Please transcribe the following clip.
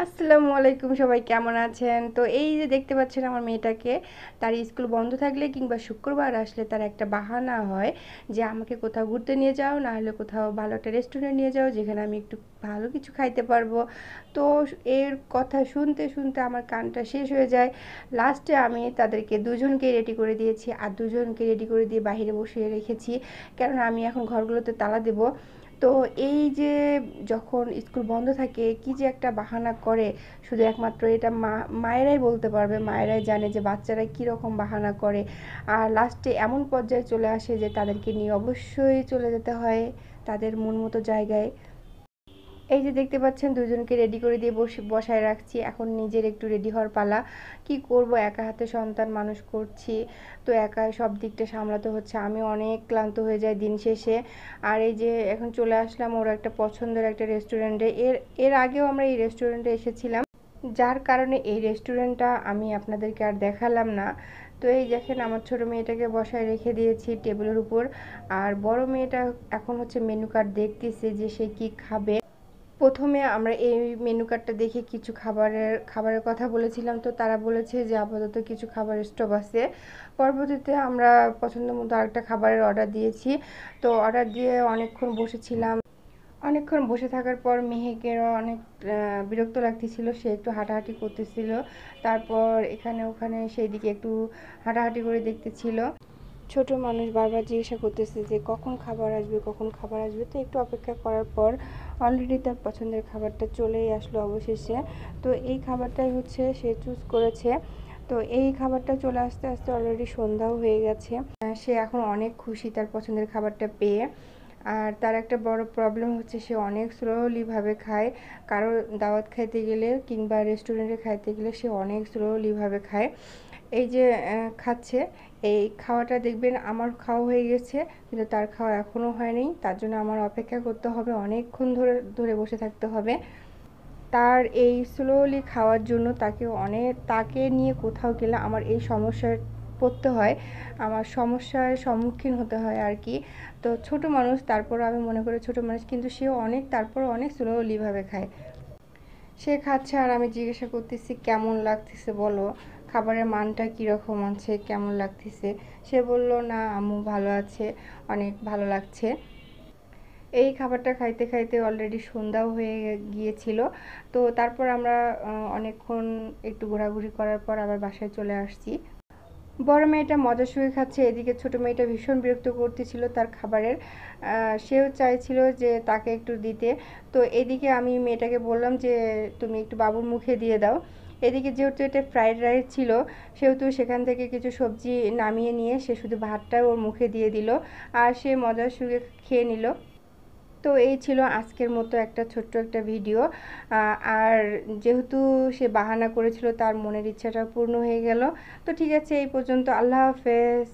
আসসালামু আলাইকুম, সবাই কেমন আছেন? তো এই যে দেখতে পাচ্ছেন আমার মেয়েটাকে, তার স্কুল বন্ধ থাকলে কিংবা শুক্রবার আসলে তার একটা বাহানা হয় যে আমাকে কোথাও ঘুরতে নিয়ে যাও, না হলে কোথাও ভালো একটা রেস্টুরেন্ট নিয়ে যাও যেখানে আমি একটু ভালো কিছু খাইতে পারবো। তো এর কথা শুনতে শুনতে আমার কানটা শেষ হয়ে যায়। লাস্টে আমি তাদেরকে দুজনকে রেডি করে দিয়েছি, আর দুজনকে রেডি করে দিয়ে বাইরে বসিয়ে রেখেছি, কেননা আমি এখন ঘরগুলোতে তালা দেবো। তো এই যে যখন স্কুল বন্ধ থাকে কি যে একটা বাহানা করে, শুধু একমাত্র এটা মায়েরাই বলতে পারবে, মায়েরাই জানে যে বাচ্চারা কীরকম বাহানা করে। আর লাস্টে এমন পর্যায়ে চলে আসে যে তাদেরকে নিয়ে অবশ্যই চলে যেতে হয় তাদের মন মতো জায়গায়। এই যে দেখতে পাচ্ছেন দুজনকে রেডি করে দিয়ে বসায় রাখছি, এখন নিজের একটু রেডি হওয়ার পালা। কি করব, একা হাতে সন্তান মানুষ করছি, তো একা সব দিকটা সামলাতে হচ্ছে, আমি অনেক ক্লান্ত হয়ে যাই দিন শেষে। আর এই যে এখন চলে আসলাম ওর একটা পছন্দের একটা রেস্টুরেন্টে। এর এর আগেও আমরা এই রেস্টুরেন্টে এসেছিলাম, যার কারণে এই রেস্টুরেন্টটা আমি আপনাদেরকে আর দেখালাম না। তো এই দেখেন আমার ছোট মেয়েটাকে বসায় রেখে দিয়েছি টেবিলের উপর, আর বড় মেয়েটা এখন হচ্ছে মেনু কার্ড দেখতেছে যে সে কি খাবে। প্রথমে আমরা এই মেনু কার্ডটা দেখে কিছু খাবারের কথা বলেছিলাম, তো তারা বলেছে যে আপাতত কিছু খাবারের স্টপ আছে। পরবর্তীতে আমরা পছন্দ মতো আরেকটা খাবারের অর্ডার দিয়েছি। তো অর্ডার দিয়ে অনেকক্ষণ বসেছিলাম। অনেকক্ষণ বসে থাকার পর মেহেকেরও অনেক বিরক্ত লাগতেছিল, সে একটু হাঁটাহাঁটি করতেছিল। তারপর এখানে ওখানে সেই দিকে একটু হাঁটাহাঁটি করে দেখতেছিল। ছোট মানুষ বারবার জিজ্ঞাসা করতেছে যে কখন খাবার আসবে, কখন খাবার আসবে। তো একটু অপেক্ষা করার পর অলরেডি তার পছন্দের খাবারটা চলেই আসলো অবশেষে। তো এই খাবারটাই হচ্ছে সে চুজ করেছে। তো এই খাবারটা চলে আসতে আসতে অলরেডি সন্ধ্যাও হয়ে গেছে। সে এখন অনেক খুশি তার পছন্দের খাবারটা পেয়ে। আর তার একটা বড় প্রবলেম হচ্ছে সে অনেক স্লোলি ভাবে খায়। কারো দাওয়াত খাইতে গেলে কিংবা রেস্টুরেন্টে খাইতে গেলে সে অনেক স্লোলি ভাবে খায়। এই যে খাচ্ছে, এই খাওয়াটা দেখবেন আমার খাওয়া হয়ে গেছে, কিন্তু তার খাওয়া এখনও হয়নি। তার জন্য আমার অপেক্ষা করতে হবে, অনেকক্ষণ ধরে ধরে বসে থাকতে হবে। তার এই স্লোলি খাওয়ার জন্য তাকে নিয়ে কোথাও গেলে আমার এই সমস্যায় পড়তে হয়, আমার সমস্যার সম্মুখীন হতে হয় আর কি। তো ছোট মানুষ, তারপরও আমি মনে করি ছোট মানুষ, কিন্তু সেও তারপরও অনেক স্লোলিভাবে খায়। সে খাচ্ছে আর আমি জিজ্ঞাসা করতেছি কেমন লাগতেছে বলো, খাবারের মানটা কীরকম আছে, কেমন লাগতেছে। সে বলল না আম্মু ভালো আছে, অনেক ভালো লাগছে। এই খাবারটা খাইতে খাইতে অলরেডি সন্ধ্যাও হয়ে গিয়েছিল। তো তারপর আমরা অনেকক্ষণ একটু ঘোরাঘুরি করার পর আবার বাসায় চলে আসছি। বড় মেয়েটা মজার সঙ্গে খাচ্ছে, এদিকে ছোট মেয়েটা ভীষণ বিরক্ত করতেছিল তার খাবারের। সেও চাইছিল যে তাকে একটু দিতে। তো এদিকে আমি মেয়েটাকে বললাম যে তুমি একটু বাবুর মুখে দিয়ে দাও। এদিকে যেহেতু এটা ফ্রাইড রাইস ছিল, সেহেতু সেখান থেকে কিছু সবজি নামিয়ে নিয়ে সে শুধু ভাতটা ওর মুখে দিয়ে দিল, আর সে মজার সঙ্গে খেয়ে নিল। তো এই ছিল আজকের মতো একটা ছোট্ট একটা ভিডিও। আর যেহেতু সে বাহানা করেছিল, তার মনের ইচ্ছাটা পূর্ণ হয়ে গেল। তো ঠিক আছে, এই পর্যন্ত। আল্লাহ হাফেজ।